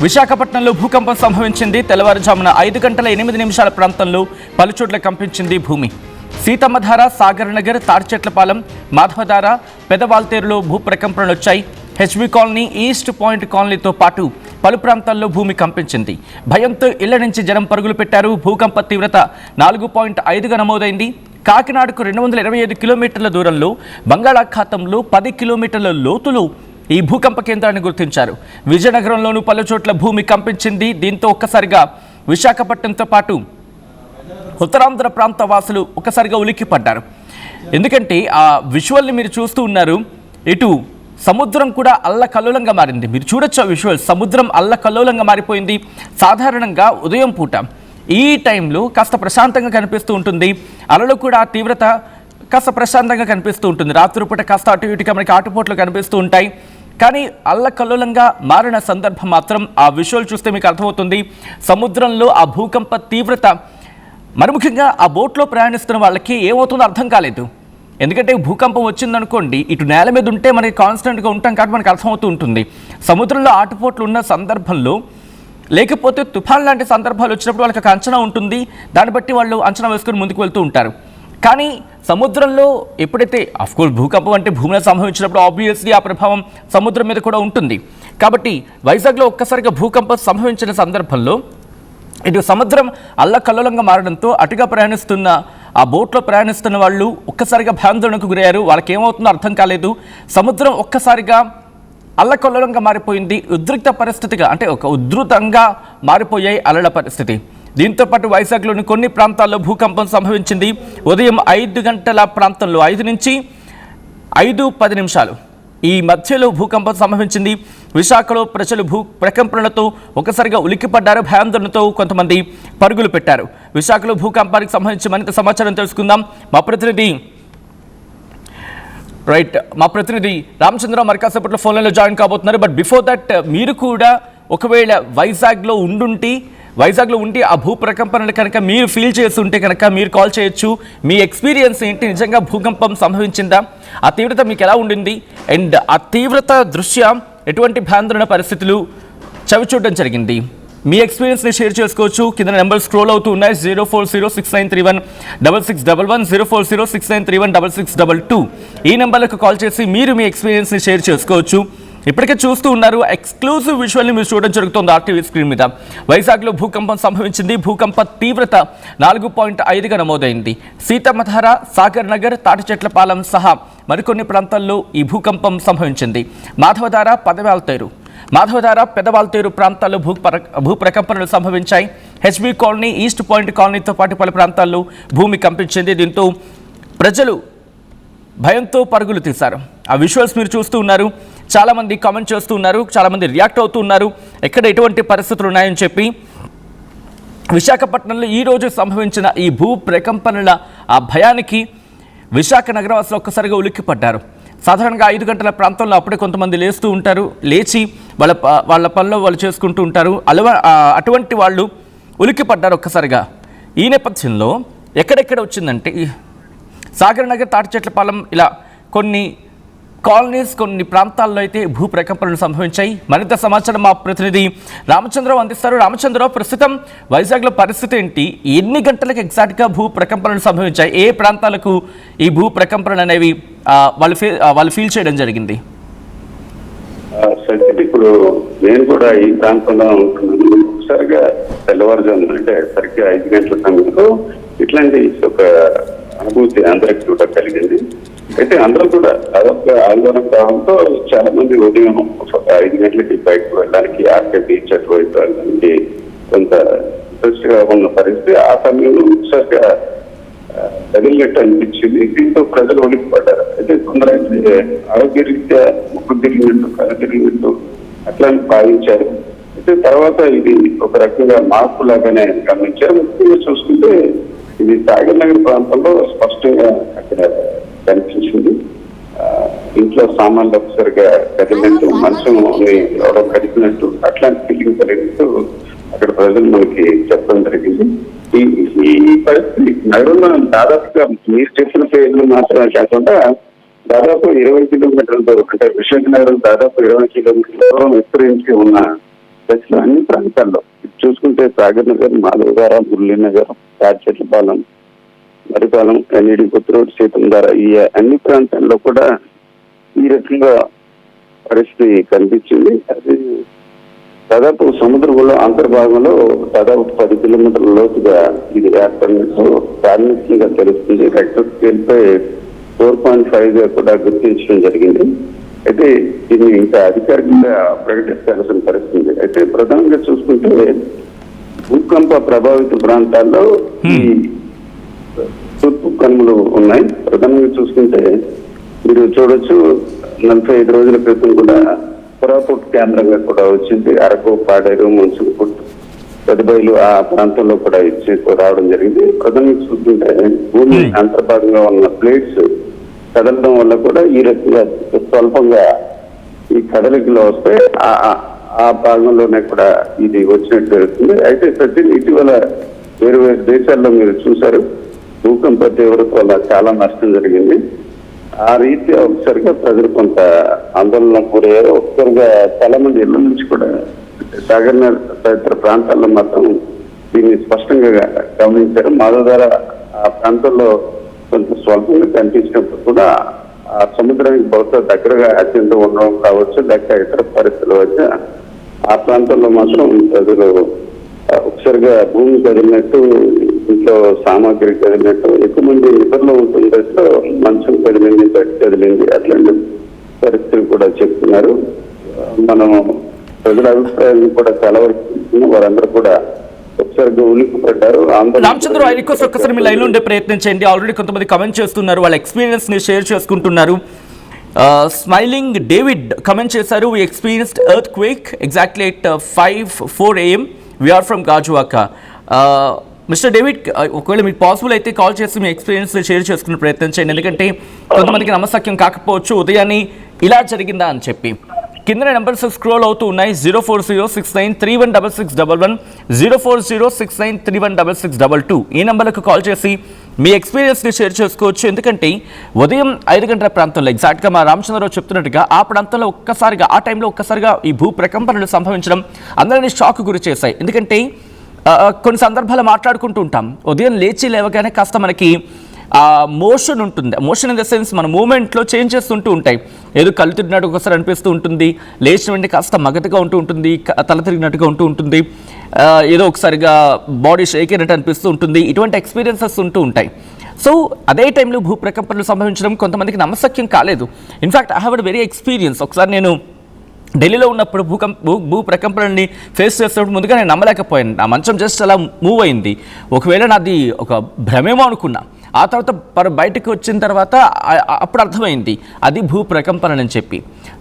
విశాఖపట్నంలో భూకంపం సంభవించింది. తెల్లవారుజామున 5 గంటల 8 నిమిషాల ప్రాంతంలో పలుచోట్ల కంపించింది భూమి. సీతమ్మధార, సాగర్ నగర్, తాడిచెట్లపాలెం, మాధవధార, పెదవాల్తేరులో భూ ప్రకంపనలు వచ్చాయి. హెచ్బీ కాలనీ, ఈస్ట్ పాయింట్ కాలనీతో పాటు పలు ప్రాంతాల్లో భూమి కంపించింది. భయంతో ఇళ్ల నుంచి జనం పరుగులు పెట్టారు. భూకంప తీవ్రత 4.5గా నమోదైంది. కాకినాడకు 225 కిలోమీటర్ల దూరంలో బంగాళాఖాతంలో 10 కిలోమీటర్ల లోతులో ఈ భూకంప కేంద్రాన్ని గుర్తించారు. విజయనగరంలోనూ పలు చోట్ల భూమి కంపించింది. దీంతో ఒక్కసారిగా విశాఖపట్నంతో పాటు ఉత్తరాంధ్ర ప్రాంత వాసులు ఒక్కసారిగా ఉలిక్కిపడ్డారు. ఎందుకంటే ఆ విజువల్ని మీరు చూస్తూ ఉన్నారు. ఇటు సముద్రం కూడా అల్లకల్లోలంగా మారింది. మీరు చూడొచ్చు ఆ విజువల్. సముద్రం అల్లకల్లోలంగా మారిపోయింది. సాధారణంగా ఉదయం పూట ఈ టైంలో కాస్త ప్రశాంతంగా కనిపిస్తూ ఉంటుంది. అలలు కూడా తీవ్రత కాస్త ప్రశాంతంగా కనిపిస్తూ ఉంటుంది. రాత్రిపూట కాస్త అటు ఇటుగా మనకి ఆటుపోట్లు కనిపిస్తూ ఉంటాయి. కానీ అల్లకల్లోలంగా మారిన సందర్భం మాత్రం ఆ విజువల్ చూస్తే మీకు అర్థమవుతుంది. సముద్రంలో ఆ భూకంప తీవ్రత, మరి ముఖ్యంగా ఆ బోట్లో ప్రయాణిస్తున్న వాళ్ళకి ఏమవుతుందో అర్థం కాలేదు. ఎందుకంటే భూకంపం వచ్చిందనుకోండి, ఇటు నేల మీద ఉంటే మనకి కాన్స్టెంట్గా ఉంటాం కాబట్టి మనకు అర్థమవుతూ ఉంటుంది. సముద్రంలో ఆటుపోట్లు ఉన్న సందర్భంలో, లేకపోతే తుఫాన్ లాంటి సందర్భాలు వచ్చినప్పుడు వాళ్ళకి ఒక అంచనా ఉంటుంది. దాన్ని బట్టి వాళ్ళు అంచనా వేసుకొని ముందుకు వెళ్తూ ఉంటారు. కానీ సముద్రంలో ఎప్పుడైతే అఫ్కోర్స్ భూకంపం అంటే భూమిలో సంభవించినప్పుడు ఆబ్వియస్లీ ఆ ప్రభావం సముద్రం మీద కూడా ఉంటుంది. కాబట్టి వైజాగ్లో ఒక్కసారిగా భూకంపం సంభవించిన సందర్భంలో ఇటు సముద్రం అల్లకల్లోలంగా మారడంతో అటుగా ప్రయాణిస్తున్న ఆ బోట్లో ప్రయాణిస్తున్న వాళ్ళు ఒక్కసారిగా భయాందోళనకు గురయ్యారు. వాళ్ళకి ఏమవుతుందో అర్థం కాలేదు. సముద్రం ఒక్కసారిగా అల్లకల్లోలంగా మారిపోయింది. ఉద్రిక్త పరిస్థితిగా, అంటే ఒక ఉధృతంగా మారిపోయాయి అలల పరిస్థితి. దీంతో పాటు వైజాగ్లోని కొన్ని ప్రాంతాల్లో భూకంపం సంభవించింది. ఉదయం 5 గంటల ప్రాంతంలో 5 నుంచి 5:10 నిమిషాలు ఈ మధ్యలో భూకంపం సంభవించింది. విశాఖలో ప్రజలు భూ ప్రకంపనలతో ఒకసారిగా ఉలిక్కిపడ్డారు. భయాందోళనతో కొంతమంది పరుగులు పెట్టారు. విశాఖలో భూకంపానికి సంబంధించి మరింత సమాచారం తెలుసుకుందాం. మా ప్రతినిధి రామచంద్రరావు మరి కాసేపట్లో ఫోన్లలో జాయిన్ కాబోతున్నారు. బట్ బిఫోర్ దట్, మీరు కూడా ఒకవేళ వైజాగ్లో ఉండి ఆ భూ ప్రకంపనలు కనుక మీరు ఫీల్ చేస్తుంటే కనుక మీరు కాల్ చేయొచ్చు. మీ ఎక్స్పీరియన్స్ ఏంటి? నిజంగా భూకంపం సంభవించిందా? ఆ తీవ్రత మీకు ఎలా ఉండింది? అండ్ ఆ తీవ్రత దృష్ట్యా ఎటువంటి భయాందోళన పరిస్థితులు చవిచూడడం జరిగింది? మీ ఎక్స్పీరియన్స్ని షేర్ చేసుకోవచ్చు. కింద నెంబర్ స్క్రోల్ అవుతూ ఉన్నాయి. 04069316611, 04069316622 ఈ నెంబర్లకు కాల్ చేసి మీరు మీ ఎక్స్పీరియన్స్ని షేర్ చేసుకోవచ్చు. ఇప్పటికే చూస్తూ ఉన్నారు, ఎక్స్క్లూజివ్ విజువల్ని మీరు చూడడం జరుగుతుంది ఆర్టీవీ స్క్రీన్ మీద. వైజాగ్లో భూకంపం సంభవించింది. భూకంప తీవ్రత 4.5గా నమోదైంది. సీతమ్మధార, సాగర్ నగర్, తాటిచెట్లపాలెం సహా మరికొన్ని ప్రాంతాల్లో ఈ భూకంపం సంభవించింది. మాధవధార, పెదవాల్తేరు ప్రాంతాల్లో భూ ప్రకంపనలు సంభవించాయి. హెచ్బీ కాలనీ, ఈస్ట్ పాయింట్ కాలనీతో పాటు పలు ప్రాంతాల్లో భూమి కంపించింది. దీంతో ప్రజలు భయంతో పరుగులు తీశారు. ఆ విజువల్స్ మీరు చూస్తూ ఉన్నారు. చాలామంది కామెంట్ చేస్తూ ఉన్నారు, చాలామంది రియాక్ట్ అవుతూ ఉన్నారు ఎక్కడ ఎటువంటి పరిస్థితులు ఉన్నాయని చెప్పి. విశాఖపట్నంలో ఈరోజు సంభవించిన ఈ భూ ప్రకంపనల ఆ భయానికి విశాఖ నగరవాసులు ఒక్కసారిగా ఉలిక్కిపడ్డారు. సాధారణంగా 5 గంటల ప్రాంతంలో అప్పుడే కొంతమంది లేస్తూ ఉంటారు. లేచి వాళ్ళ పనిలో వాళ్ళు చేసుకుంటూ ఉంటారు. అటువంటి వాళ్ళు ఉలిక్కిపడ్డారు ఒక్కసారిగా. ఈ నేపథ్యంలో ఎక్కడెక్కడ వచ్చిందంటే సాగర్ నగర్, తాటిచెట్లపాలెం ఇలా కొన్ని కాలనీస్, కొన్ని ప్రాంతాల్లో అయితే భూ ప్రకంపనలు సంభవించాయి. మరింత సమాచారం మా ప్రతినిధి రామచంద్రరావు అందిస్తారు. రామచంద్రరావు, ప్రస్తుతం వైజాగ్లో పరిస్థితి ఏంటి? ఎన్ని గంటలకు ఎగ్జాక్ట్గా భూ ప్రకంపనలు సంభవించాయి? ఏ ప్రాంతాలకు ఈ భూ ప్రకంపనలు అనేవి వాళ్ళు ఫీల్ చేయడం జరిగింది? ఇప్పుడు నేను కూడా ఈ ప్రాంతంలో ఉంటున్నాను. ఒకసారిగా తెల్లవారుజాము అంటే సరిగ్గా 5 గంటల సమయంలో ఇట్లాంటి ఒక అనుభూతి అందరికి కూడా కలిగింది. అయితే అందరూ కూడా అదొక ఆందోళన కావడంతో చాలా మంది ఉదయం 5 గంటలకి బయటకు వెళ్ళడానికి, ఆర్కే బీచ్ అటువైపు వెళ్ళడానికి కొంత ఇంట్రెస్ట్ గా ఉన్న పరిస్థితి. ఆ సమయంలో ఒకసారిగా తగిలినట్టు అనిపించింది. దీంతో ప్రజలు ఉలిక్కిపడ్డారు. అయితే కొందరైతే ఆరోగ్యరీత్యా ముక్కు తిరిగినట్టు, కళ తిరిగినట్టు అట్లా భావించారు. అయితే తర్వాత ఇది ఒక రకంగా మార్పు లాగానే గమనించారు. ముఖ్యంగా చూసుకుంటే ఇది సాగర్ నగర్ ప్రాంతంలో స్పష్టంగా అక్కడ కనిపించింది. ఇంట్లో సామాన్లు ఒకసారిగా కదిలినట్టు, మంచం ఎవరో కదిలినట్టు అట్లాంటి ఫీలింగ్ కలిగినట్టు అక్కడ ప్రజలు మనకి చెప్పడం జరిగింది. ఈ పరిస్థితి నగరంలో దాదాపుగా మీరు చెప్పిన పేర్లు మాత్రమే కాకుండా దాదాపు 20 కిలోమీటర్ల దూరం, అంటే విశాఖనగరం దాదాపు 20 కిలోమీటర్ల దూరం విస్తరించి ఉన్న దశలో అన్ని ప్రాంతాల్లో చూసుకుంటే సాగర్ నగర్, మాధవధార, మురళీనగర్, తాడిచెట్లపాలెం, మరిపాలెం, ఎన్ఈడి కొత్తరోడ్, సీతంధార ఈ అన్ని ప్రాంతాల్లో కూడా ఈ రకంగా పరిస్థితి కనిపించింది. అది దాదాపు సముద్రంలో అంతర్భాగంలో దాదాపు 10 కిలోమీటర్ల లోతుగా ఇది ఏర్పడినట్టు ప్రాథమికంగా తెలుస్తుంది. రెక్టర్ స్కేల్ పై 4.5గా కూడా గుర్తించడం జరిగింది. అయితే దీన్ని ఇంకా అధికారికంగా ప్రకటించాల్సిన పరిస్థితి. అయితే ప్రధానంగా చూసుకుంటే భూకంప ప్రభావిత ప్రాంతాల్లో ఈ తూర్పు కనుమలు ఉన్నాయి. ప్రధానంగా చూసుకుంటే మీరు చూడొచ్చు 45 రోజుల క్రితం కూడా కోరాపుట్ కేంద్రంగా కూడా వచ్చింది. అరకు, పాడేరు, మున్సిపల్, పెదబైలు ఆ ప్రాంతంలో కూడా రావడం జరిగింది. ప్రధానంగా చూసుకుంటే భూమి అంతర్భాగంగా ఉన్న ప్లేట్స్ కదలడం వల్ల కూడా ఈ రకంగా స్వల్పంగా ఈ కదలికలో వస్తే ఆ భాగంలోనే కూడా ఇది వచ్చినట్టు జరుగుతుంది. అయితే ఇటీవల వేరు వేరు దేశాల్లో మీరు చూశారు భూకంప తీవ్రత వల్ల చాలా నష్టం జరిగింది. ఆ రీత్యా ఒకసారిగా ప్రజలు కొంత ఆందోళన గురయ్యారు. ఒకసారిగా చాలా మంది ఇళ్ల నుంచి కూడా సాగర్ తదితర ప్రాంతాల్లో మాత్రం దీన్ని స్పష్టంగా గమనించారు. మాధవధార ఆ ప్రాంతంలో కొంత స్వల్పంగా కనిపించినప్పుడు కూడా ఆ సముద్రానికి బహుశా దగ్గరగా అత్యంత ఉండడం కావచ్చు, లేక ఇతర పరిస్థితుల వద్ద ఆ ప్రాంతంలో మాత్రం ప్రజలు ఒకసారిగా భూమి కదిలినట్టు, ఇంట్లో సామాగ్రి కదిలినట్టు, ఎక్కువ మంది నిద్రలో ఉంటున్న దశలో మంచం కదిలింది, బయట కదిలింది, అట్లాంటి పరిస్థితులు కూడా చెప్తున్నారు. మనం ప్రజల అభిప్రాయాన్ని కూడా చాలా వరకు వారందరూ కూడా ఒకసారిగా ఉలిక్కిపడ్డారు. రామచంద్ర, ఒక్కసారి మీ లైన్ లో ఉండే ప్రయత్నం చేయండి. ఆల్రెడీ కొంతమంది కమెంట్ చేస్తున్నారు, వాళ్ళ ఎక్స్పీరియన్స్ ని షేర్ చేసుకుంటున్నారు. స్మైలింగ్ డేవిడ్ కమెంట్ చేశారు, we experienced earthquake exactly at 5:04 AM. We are from Gajuwaka. Mister David, ఒకవేళ మీకు పాసిబుల్ అయితే కాల్ చేసి మీ ఎక్స్పీరియన్స్ షేర్ చేసుకునే ప్రయత్నం చేయండి. ఎందుకంటే కొంతమందికి నమ్మశక్యం కాకపోవచ్చు ఉదయాన్ని ఇలా జరిగిందా అని చెప్పి. కింద నెంబర్స్ స్క్రోల్ అవుతూ ఉన్నాయి. 04069316611, 04069316622 ఈ నెంబర్లకు కాల్ చేసి మీ ఎక్స్పీరియన్స్ని షేర్ చేసుకోవచ్చు. ఎందుకంటే ఉదయం 5 గంటల ప్రాంతంలో ఎగ్జాక్ట్గా మా రామచంద్రరావు చెప్తున్నట్టుగా ఆ ప్రాంతంలో ఒక్కసారిగా ఆ టైంలో ఒక్కసారిగా ఈ భూ ప్రకంపనలు సంభవించడం అందరినీ షాక్ గురి చేశాయి. ఎందుకంటే కొన్ని సందర్భాలు మాట్లాడుకుంటూ ఉంటాం, ఉదయం లేవగానే కాస్త మనకి మోషన్ ఉంటుంది. మోషన్ ఇన్ ద సెన్స్ మన మూమెంట్లో చేంజ్ చేస్తుంటూ ఉంటాయి. ఏదో కళ్ళు తిరిగినట్టు ఒకసారి అనిపిస్తూ ఉంటుంది, లేచిన వెంటనే కాస్త మగతగా ఉంటూ ఉంటుంది, తల తిరిగినట్టుగా ఉంటూ ఉంటుంది, ఏదో ఒకసారిగా బాడీ షేక్ అయినట్టు అనిపిస్తూ ఉంటుంది. ఇటువంటి ఎక్స్పీరియన్సెస్ ఉంటూ ఉంటాయి. సో అదే టైంలో భూ ప్రకంపనలు సంభవించడం కొంతమందికి నమ్మశక్యం కాలేదు. In fact I have a very experience. ఒకసారి నేను ఢిల్లీలో ఉన్నప్పుడు భూ ప్రకంపనల్ని ఫేస్ చేస్తున్నప్పుడు ముందుగా నేను నమ్మలేకపోయాను. నా మంచం జస్ట్ అలా మూవ్ అయింది. ఒకవేళ నాది ఒక భ్రమేమో అనుకున్నా. ఆ తర్వాత బయటకు వచ్చిన తర్వాత అప్పుడు అర్థమైంది అది భూ ప్రకంపన అని చెప్పి.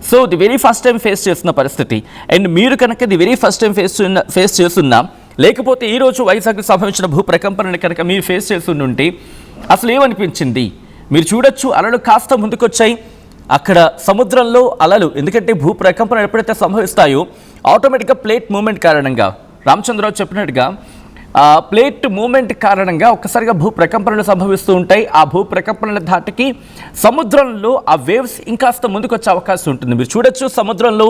So the very first time face చేస్తున్న పరిస్థితి. అండ్ మీరు కనుక the very first time face చేస్తున్నా, లేకపోతే ఈరోజు వైజాగ్కి సంభవించిన భూ ప్రకంపనని కనుక మీరు ఫేస్ చేస్తుంటే అసలు ఏమనిపించింది? మీరు చూడొచ్చు, అలలు కాస్త ముందుకొచ్చాయి. అక్కడ సముద్రంలో అలలు, ఎందుకంటే భూ ప్రకంపనలు ఎప్పుడైతే సంభవిస్తాయో ఆటోమేటిక్గా ప్లేట్ మూమెంట్ కారణంగా, రామచంద్రరావు చెప్పినట్టుగా ప్లేట్ మూమెంట్ కారణంగా ఒక్కసారిగా భూ ప్రకంపనలు సంభవిస్తూ ఉంటాయి. ఆ భూ ప్రకంపనల ధాటికి సముద్రంలో ఆ వేవ్స్ ఇంకాస్త ముందుకు వచ్చే అవకాశం ఉంటుంది. మీరు చూడొచ్చు, సముద్రంలో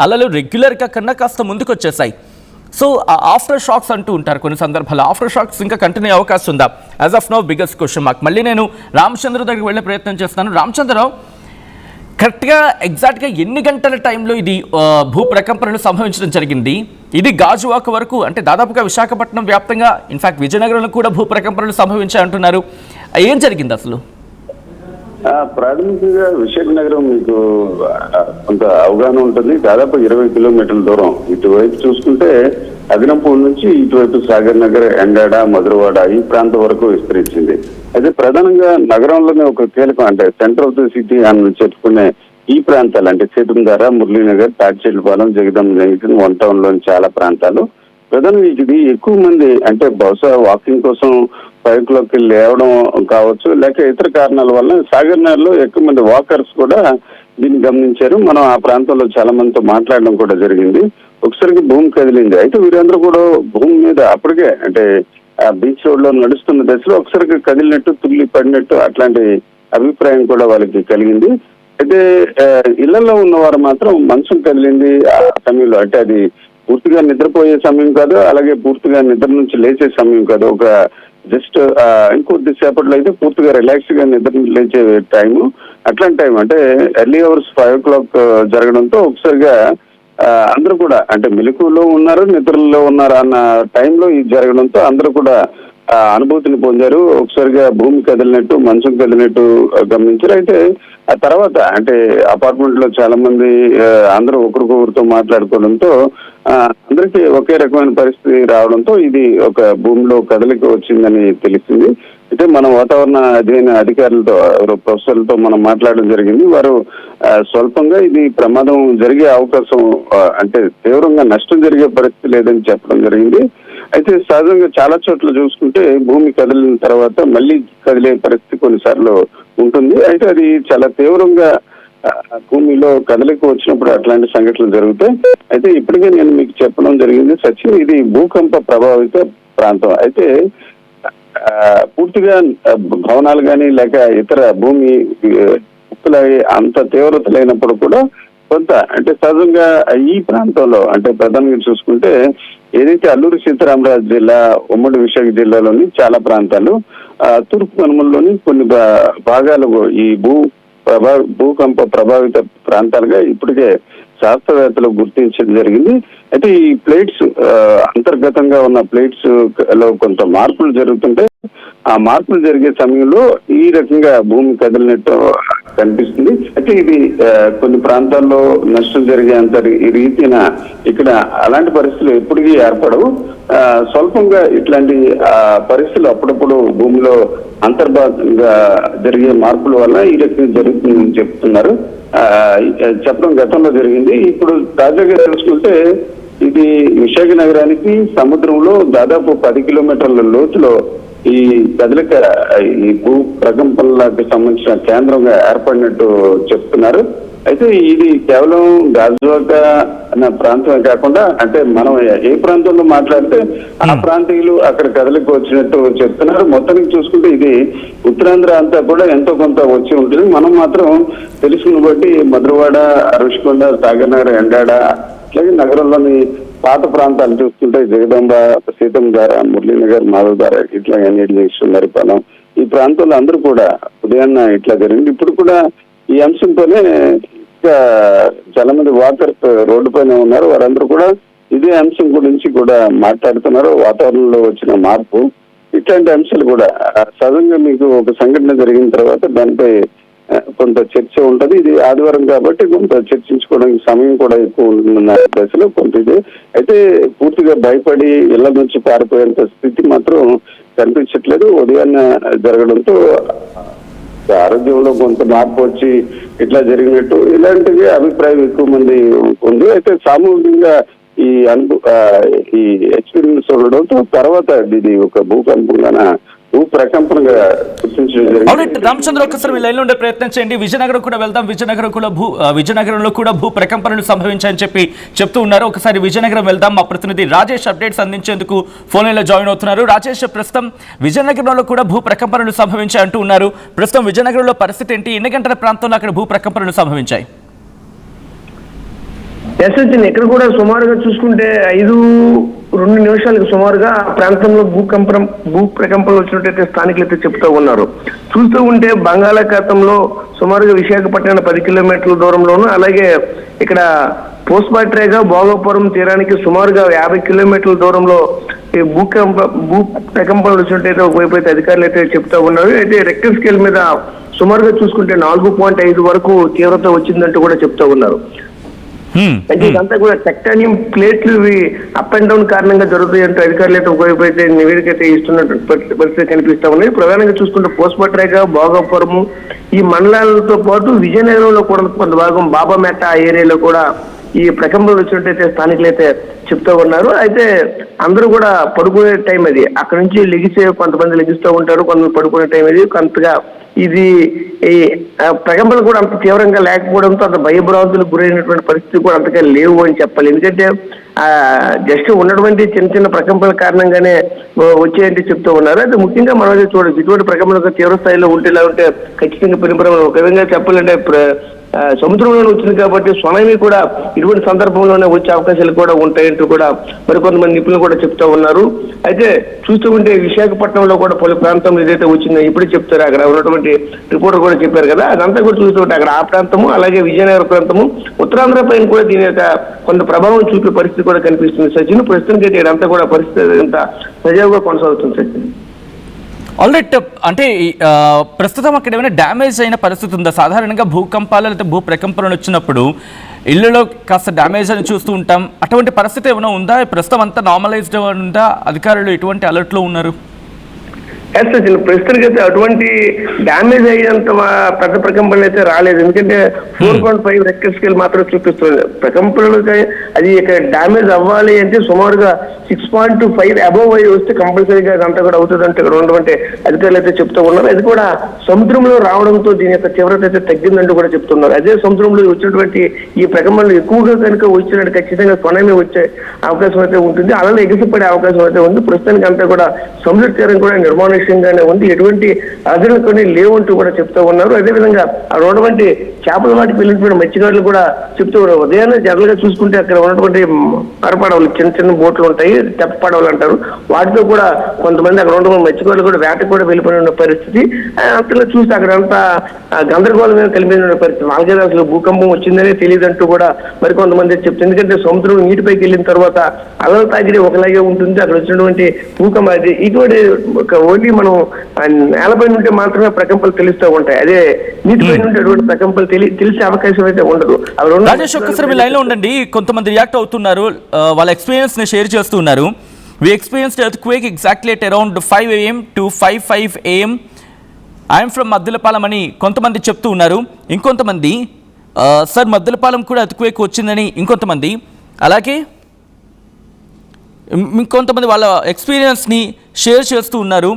అలలు రెగ్యులర్గా కన్నా కాస్త ముందుకు వచ్చేసాయి. సో ఆఫ్టర్ షాక్స్ అంటూ ఉంటారు కొన్ని సందర్భాల్లో. ఆఫ్టర్ షాక్స్ ఇంకా కంటిన్యూ అవకాశం ఉందా? As of now biggest question mark. మళ్ళీ నేను రామచంద్ర దగ్గరికి వెళ్ళే ప్రయత్నం చేస్తాను. రామచంద్రరావు, కరెక్ట్గా ఎగ్జాక్ట్గా ఎన్ని గంటల టైంలో ఇది భూ ప్రకంపనలు సంభవించడం జరిగింది? ఇది గాజువాక వరకు, అంటే దాదాపుగా విశాఖపట్నం వ్యాప్తంగా, ఇన్ఫాక్ట్ విజయనగరంలో కూడా భూ ప్రకంపనలు సంభవించాయి అంటున్నారు. ఏం జరిగింది అసలు? ప్రాథమికంగా విశాఖనగరం మీకు కొంత అవగాహన ఉంటుంది. దాదాపు 20 కిలోమీటర్ల దూరం. ఇటువైపు చూసుకుంటే అదినపూర్ నుంచి ఇటువైపు సాగర్ నగర్, ఎండాడ, మధురవాడ ఈ ప్రాంతం వరకు విస్తరించింది. అయితే ప్రధానంగా నగరంలోనే ఒక కీలకం, అంటే సెంటర్ ఆఫ్ ద సిటీ అని చెప్పుకునే ఈ ప్రాంతాలు, అంటే సీతంధార, మురళీనగర్, తాడిచెట్లపాలెం, జగదం జంక్షన్, 1 టౌన్ లోని చాలా ప్రాంతాలు. ప్రధానంగా ఇది ఎక్కువ మంది, అంటే బహుశా వాకింగ్ కోసం 5 o'clock లేవడం కావచ్చు, లేక ఇతర కారణాల వల్ల సాగర్ నగర్లో ఎక్కువ మంది వాకర్స్ కూడా దీన్ని గమనించారు. మనం ఆ ప్రాంతంలో చాలా మందితో మాట్లాడడం కూడా జరిగింది. ఒకసారికి భూమి కదిలింది. అయితే వీరందరూ కూడా భూమి మీద అప్పటికే, అంటే ఆ బీచ్ రోడ్ లో నడుస్తున్న దశలో ఒకసారికి కదిలినట్టు, తుల్లి పడినట్టు అట్లాంటి అభిప్రాయం కూడా వాళ్ళకి కలిగింది. అయితే ఇళ్లలో ఉన్నవారు మాత్రం మంచం కదిలింది ఆ సమయంలో, అంటే అది పూర్తిగా నిద్రపోయే సమయం కాదు, అలాగే పూర్తిగా నిద్ర నుంచి లేచే సమయం కాదు. ఒక జస్ట్ ఇంకొద్దిసేపట్లో అయితే పూర్తిగా రిలాక్స్ గా నిద్ర లేచే టైము. అట్లాంటి టైం అంటే ఎర్లీ అవర్స్ 5 o'clock జరగడంతో ఒకసారిగా అందరూ కూడా అంటే మెలకువలో ఉన్నారు, నిద్రలో ఉన్నారు అన్న టైంలో ఇది జరగడంతో అందరూ కూడా అనుభూతిని పొందారు. ఒకసారిగా భూమి కదిలినట్టు, మంచం కదిలినట్టు గమనించారు. అయితే ఆ తర్వాత అంటే అపార్ట్మెంట్ లో చాలా మంది అందరూ ఒకరికొకరితో మాట్లాడుకోవడంతో అందరికీ ఒకే రకమైన పరిస్థితి రావడంతో ఇది ఒక భూమిలో కదలిక వచ్చిందని తెలిసింది. అయితే మన వాతావరణ అధ్యయన అధికారులతో ప్రొఫెసర్లతో మనం మాట్లాడడం జరిగింది. వారు స్వల్పంగా ఇది ప్రమాదం జరిగే అవకాశం అంటే తీవ్రంగా నష్టం జరిగే పరిస్థితి లేదని చెప్పడం జరిగింది. అయితే సహజంగా చాలా చోట్ల చూసుకుంటే భూమి కదిలిన తర్వాత మళ్ళీ కదిలే పరిస్థితి కొన్నిసార్లు ఉంటుంది. అయితే అది చాలా తీవ్రంగా భూమిలో కదలిక వచ్చినప్పుడు అట్లాంటి సంఘటనలు జరుగుతాయి. అయితే ఇప్పటికే నేను మీకు చెప్పడం జరిగింది సచిన్, ఇది భూకంప ప్రభావిత ప్రాంతం. అయితే పూర్తిగా భవనాలు కానీ లేక ఇతర భూమి అంత తీవ్రత లేనప్పుడు కూడా కొంత అంటే సహజంగా ఈ ప్రాంతంలో అంటే ప్రధానంగా చూసుకుంటే ఏదైతే అల్లూరు సీతారామరాజు జిల్లా, ఉమ్మడి విశాఖ జిల్లాలోని చాలా ప్రాంతాలు, తూర్పు కనుమల్లోని కొన్ని భాగాలు ఈ భూకంప ప్రభావిత ప్రాంతాలుగా ఇప్పటికే శాస్త్రవేత్తలు గుర్తించడం జరిగింది. అయితే ఈ ప్లేట్స్ అంతర్గతంగా ఉన్న ప్లేట్స్ లో కొంత మార్పులు జరుగుతుంటే ఆ మార్పులు జరిగే సమయంలో ఈ రకంగా భూమి కదిలినట్టు కనిపిస్తుంది. అయితే ఇది కొన్ని ప్రాంతాల్లో నష్టం జరిగే అంత రీతిన ఇక్కడ అలాంటి పరిస్థితులు ఎప్పటికీ ఏర్పడవు. స్వల్పంగా ఇట్లాంటి పరిస్థితులు అప్పుడప్పుడు భూమిలో అంతర్భాగంగా జరిగే మార్పుల వల్ల ఈ రకంగా జరుగుతుందని చెప్తున్నారు. చెప్పడం గతంలో జరిగింది. ఇప్పుడు తాజాగా తెలుసుకుంటే ఇది విశాఖ నగరానికి సముద్రంలో దాదాపు 10 కిలోమీటర్ల లోతులో ఈ కదలిక ఈ భూ ప్రకంపనలకు సంబంధించిన కేంద్రంగా ఏర్పడినట్టు చెప్తున్నారు. అయితే ఇది కేవలం గాజువాక అన్న ప్రాంతమే కాకుండా అంటే మనం ఏ ప్రాంతంలో మాట్లాడితే ఆ ప్రాంతీయులు అక్కడ కదలిక వచ్చినట్టు చెప్తున్నారు. మొత్తానికి చూసుకుంటే ఇది ఉత్తరాంధ్ర అంతా కూడా ఎంతో కొంత వచ్చి ఉంటుంది. మనం మాత్రం తెలుసుకుని బట్టి మధురవాడ, రుషికొండ, సాగర్ నగర్, ఎండాడ అట్లాగే నగరంలోని పాత ప్రాంతాలు చూసుకుంటే జగదాంబ, సీతంధార, మురళీనగర్, మాధవధార ఇట్లా మరిపాలెం ఈ ప్రాంతంలో అందరూ కూడా ఉదయాన్న ఇట్లా జరిగింది. ఇప్పుడు కూడా ఈ అంశంతోనే ఇంకా చాలా మంది వాకర్స్ రోడ్డు పైన ఉన్నారు. వారందరూ కూడా ఇదే అంశం గురించి కూడా మాట్లాడుతున్నారు. వాతావరణంలో వచ్చిన మార్పు ఇట్లాంటి అంశాలు కూడా సడన్గా మీకు ఒక సంఘటన జరిగిన తర్వాత దానిపై కొంత చర్చ ఉంటది. ఇది ఆదివారం కాబట్టి కొంత చర్చించుకోవడానికి సమయం కూడా ఎక్కువ ఉంటుందన్న దశలో కొంత ఇది. అయితే పూర్తిగా భయపడి ఇళ్ల నుంచి పారిపోయేంత స్థితి మాత్రం కనిపించట్లేదు. ఉదయాన్నే జరగడంతో ఆరోగ్యంలో కొంత మార్పు వచ్చి ఇట్లా జరిగినట్టు ఇలాంటివి అభిప్రాయం ఎక్కువ మంది ఉంది. అయితే సామూహికంగా ఈ ఈ ఎక్స్పీరియన్స్ ఉండడంతో తర్వాత ఇది ఒక భూకంపంగా భూ ప్రకంపనగా గుర్తించడం. రామచంద్ర ఒక్కసారి మీ లైన్లో ఉండే ప్రయత్నం చేయండి. విజయనగరం కూడా వెళ్దాం. విజయనగరంలో కూడా భూ ప్రకంపనలు సంభవించాయని చెప్తూ ఉన్నారు. ఒకసారి విజయనగరం వెళ్దాం. మా ప్రతినిధి రాజేష్ అప్డేట్స్ అందించేందుకు ఫోన్ లైన్లో జాయిన్ అవుతున్నారు. రాజేష్, ప్రస్తుతం విజయనగరంలో కూడా భూ ప్రకంపనలు సంభవించాయి అంటూ ఉన్నారు. ప్రస్తుతం విజయనగరంలో పరిస్థితి ఏంటి? ఎన్ని గంటల ప్రాంతంలో అక్కడ భూ ప్రకంపనలు సంభవించాయి? ఇక్కడ కూడా సుమారుగా చూసుకుంటే 5-2 నిమిషాలకు సుమారుగా ప్రాంతంలో భూ ప్రకంపనలు వచ్చినట్టయితే స్థానికులు అయితే చెప్తూ ఉన్నారు. చూస్తూ ఉంటే బంగాళాఖాతంలో సుమారుగా విశాఖపట్నం 10 కిలోమీటర్ల దూరంలోను, అలాగే ఇక్కడ పోస్ట్మాట్రేగా భోగాపురం తీరానికి సుమారుగా 50 కిలోమీటర్ల దూరంలో ఈ భూ ప్రకంపనలు వచ్చినట్టయితే ఒకవైపు అయితే అధికారులు అయితే చెప్తా ఉన్నారు. అయితే రెక్టర్ స్కేల్ మీద సుమారుగా చూసుకుంటే 4.5 వరకు తీవ్రత వచ్చిందంటూ కూడా చెప్తా ఉన్నారు. అంటే ఇదంతా కూడా టెక్టానియం ప్లేట్లు అప్ అండ్ డౌన్ కారణంగా జరుగుతాయి అంటే అధికారులు అయితే ఒకవైపు అయితే నివేదిక అయితే ఇస్తున్నట్టు పరిస్థితి కనిపిస్తా ఉన్నాయి. ప్రధానంగా చూసుకుంటే పోస్ట్మాట్రేగా, భోగాపురము ఈ మండలాలతో పాటు విజయనగరంలో కూడా కొంత భాగం బాబామెట్ట ఏరియాలో కూడా ఈ ప్రకంపనలు వచ్చినట్టయితే స్థానికులు అయితే చెప్తూ ఉన్నారు. అయితే అందరూ కూడా పడుకునే టైం అది. అక్కడ నుంచి కొంతమంది లెగిస్తూ ఉంటారు, కొంతమంది పడుకునే టైం అది. కొంతగా ఇది ఈ ప్రకంపనలు కూడా అంత తీవ్రంగా లేకపోవడంతో అంత భయభ్రాంతులకు గురైనటువంటి పరిస్థితి కూడా అంతగా లేవు అని చెప్పాలి. ఎందుకంటే జస్ట్ ఉన్నటువంటి చిన్న చిన్న ప్రకంపనల కారణంగానే వచ్చాయంటే చెప్తూ ఉన్నారు. అది ముఖ్యంగా మనం చూడొచ్చు, ఇటువంటి ప్రకంపనలు తీవ్ర స్థాయిలో ఉంటేలా ఉంటే ఖచ్చితంగా పెనుప్రమాదం. ఒక విధంగా చెప్పాలంటే సముద్రంలోనే వచ్చింది కాబట్టి సునామీ కూడా ఇటువంటి సందర్భంలోనే వచ్చే అవకాశాలు కూడా ఉంటాయంటూ కూడా మరికొంతమంది నిపుణులు కూడా చెప్తా ఉన్నారు. అయితే చూస్తూ ఉంటే విశాఖపట్నంలో కూడా పలు ప్రాంతంలో ఏదైతే వచ్చిందో ఇప్పుడే చెప్తారు, అక్కడ ఉన్నటువంటి రిపోర్టర్ కూడా చెప్పారు కదా, అదంతా కూడా చూస్తూ ఉంటే అక్కడ ఆ ప్రాంతము అలాగే విజయనగర ప్రాంతము ఉత్తరాంధ్ర పైన కూడా దీని యొక్క కొంత ప్రభావం చూపే పరిస్థితి కూడా కనిపిస్తుంది. సచిన్ ప్రస్తుతానికి ఇదంతా కూడా పరిస్థితి అంతా సజావుగా కొనసాగుతుంది సచిన్. ఆల్రైట్, అంటే ప్రస్తుతం అక్కడ ఏమైనా డ్యామేజ్ అయిన పరిస్థితి ఉందా? సాధారణంగా భూకంపాలు లేదా భూ ప్రకంపనలు వచ్చినప్పుడు ఇళ్లలో కాస్త డ్యామేజ్ అని చూస్తూ ఉంటాం. అటువంటి పరిస్థితి ఏమైనా ఉందా? ప్రస్తుతం అంతా నార్మలైజ్డ్ ఉందా? అధికారులు ఎటువంటి అలర్ట్లో ఉన్నారు? ప్రస్తుతానికి అయితే అటువంటి డ్యామేజ్ అయ్యేంత పెద్ద ప్రకంపనలు అయితే రాలేదు. ఎందుకంటే 4.5 రెక్టర్ స్కేల్ మాత్రం చూపిస్తుంది. ప్రకంపనలకి అది ఇక డ్యామేజ్ అవ్వాలి అంటే సుమారుగా 6.5 అబోవ్ అయ్యి వస్తే కంపల్సరీగా అదంతా కూడా అవుతుంది అంటే ఇక్కడ ఉన్నటువంటి అధికారులు అయితే చెప్తూ ఉన్నారు. అది కూడా సముద్రంలో రావడంతో దీని యొక్క తీవ్రత అయితే తగ్గిందంటూ కూడా చెప్తున్నారు. అదే సముద్రంలో వచ్చినటువంటి ఈ ప్రకంపనలు ఎక్కువగా కనుక వచ్చినట్టు ఖచ్చితంగా సునామీ వచ్చే అవకాశం అయితే ఉంటుంది, అలానే ఎగిసిపడే అవకాశం అయితే ఉంది. ప్రస్తుతానికి అంతా కూడా సముద్ర తీరం కూడా నిర్మానుష్యంగానే ఉంది, ఎటువంటి అదనలు కొన్ని లేవంటూ కూడా చెప్తూ ఉన్నారు. అదేవిధంగా ఆ ఉన్నటువంటి చేపల వాటికి వెళ్ళినటువంటి మత్స్యకారులు కూడా చెప్తూ ఉన్నారు. ఉదయాన్నే జనరల్ గా చూసుకుంటే అక్కడ ఉన్నటువంటి పరపడవలు, చిన్న చిన్న బోట్లు ఉంటాయి, తెప్ప పడవలు అంటారు, వాటితో కూడా కొంతమంది అక్కడ ఉన్నటువంటి మత్స్యకారులు కూడా వేటకు కూడా వెళ్ళిపోయిన పరిస్థితి. అంతలో చూస్తే అక్కడ అంతా గందరగోళమే కలిపిన పరిస్థితి. వాళ్ళకి అసలు భూకంపం వచ్చిందనే తెలియదంటూ కూడా మరికొంతమంది చెప్తుంది. ఎందుకంటే సముద్రం నీటిపైకి వెళ్ళిన తర్వాత అలల తాగిడి ఒకలాగే ఉంటుంది, అక్కడ వచ్చినటువంటి భూకంపం అది ఇటువంటి ఓన్లీ మనం నేలపై ఉంటే మాత్రమే ప్రకంపనలు తెలుస్తూ ఉంటాయి. అదే నీటిపై నుండి అటువంటి ప్రకంపనలు తెలిసే అవకాశం అయితే ఉండదు. రాజేష్, ఒక్కసారి మీ లైన్ లో ఉండండి. కొంతమంది రియాక్ట్ అవుతున్నారు, వాళ్ళ ఎక్స్పీరియన్స్ ని షేర్ చేస్తున్నారు. We experienced earthquake exactly at around 5 AM to 5:05 AM. I'm from Maddilapalem అని కొంతమంది చెప్తూ ఉన్నారు. ఇంకొంతమంది సార్ మద్దిలపాలెం కూడా ఎర్త్క్వేక్ వచ్చిందని ఇంకొంతమంది, అలాగే ఇంకొంతమంది వాళ్ళ ఎక్స్పీరియన్స్ని షేర్ చేస్తూ ఉన్నారు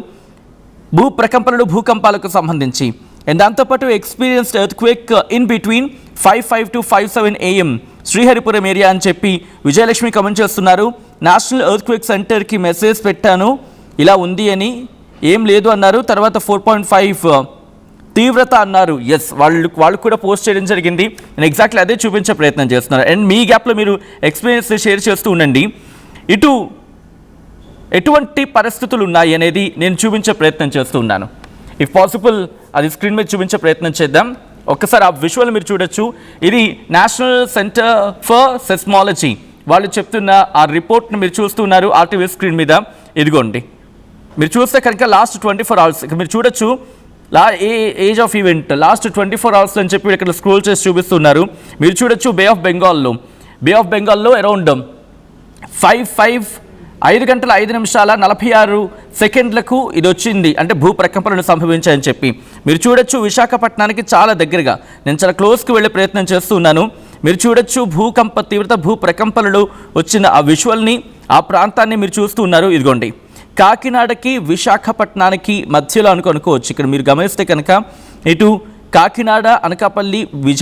భూ ప్రకంపనలు భూకంపాలకు సంబంధించి. అండ్ దాంతోపాటు experienced earthquake in between 5:05 to 5:07 AM Sriharipuram area అని చెప్పి విజయలక్ష్మి కమెంట్ చేస్తున్నారు. నేషనల్ ఎర్త్క్వేక్ సెంటర్కి మెసేజ్ పెట్టాను, ఇలా ఉంది అని, ఏం లేదు అన్నారు. తర్వాత 4.5 తీవ్రత అన్నారు. ఎస్, వాళ్ళు కూడా పోస్ట్ చేయడం జరిగింది. నేను ఎగ్జాక్ట్లీ అదే చూపించే ప్రయత్నం చేస్తున్నారు. అండ్ మీ గ్యాప్లో మీరు ఎక్స్పీరియన్స్ షేర్ చేస్తూ ఉండండి. ఇటు ఎటువంటి పరిస్థితులు ఉన్నాయి అనేది నేను చూపించే ప్రయత్నం చేస్తూ ఉన్నాను. ఇఫ్ పాసిబుల్ అది స్క్రీన్ మీద చూపించే ప్రయత్నం చేద్దాం. ఒక్కసారి ఆ విజువల్ మీరు చూడొచ్చు. ఇది నేషనల్ సెంటర్ ఫర్ సెస్మాలజీ వాళ్ళు చెప్తున్న ఆ రిపోర్ట్ని మీరు చూస్తున్నారు ఆర్టీవీ స్క్రీన్ మీద. ఇదిగోండి, మీరు చూస్తే కనుక లాస్ట్ 24 hours ఇక్కడ మీరు చూడొచ్చు. Age of event last 24 hours అని చెప్పి ఇక్కడ స్క్రోల్ చేసి చూపిస్తున్నారు. మీరు చూడొచ్చు బే ఆఫ్ బెంగాల్లో అరౌండ్ 5 గంటల 5 నిమిషాల 46 సెకండ్లకు ఇది వచ్చింది, అంటే భూ ప్రకంపనలు సంభవించాయని చెప్పి మీరు చూడొచ్చు. విశాఖపట్నానికి చాలా దగ్గరగా నేను చాలా క్లోజ్కి వెళ్ళే ప్రయత్నం చేస్తున్నాను. మీరు చూడొచ్చు భూకంప తీవ్రత భూ ప్రకంపనలు వచ్చిన ఆ విజువల్ని, ఆ ప్రాంతాన్ని మీరు చూస్తూ ఉన్నారు. ఇదిగోండి, కాకినాడకి విశాఖపట్నానికి మధ్యలో అనుకోవచ్చు. ఇక్కడ మీరు గమనిస్తే కనుక ఇటు కాకినాడ, అనకాపల్లి,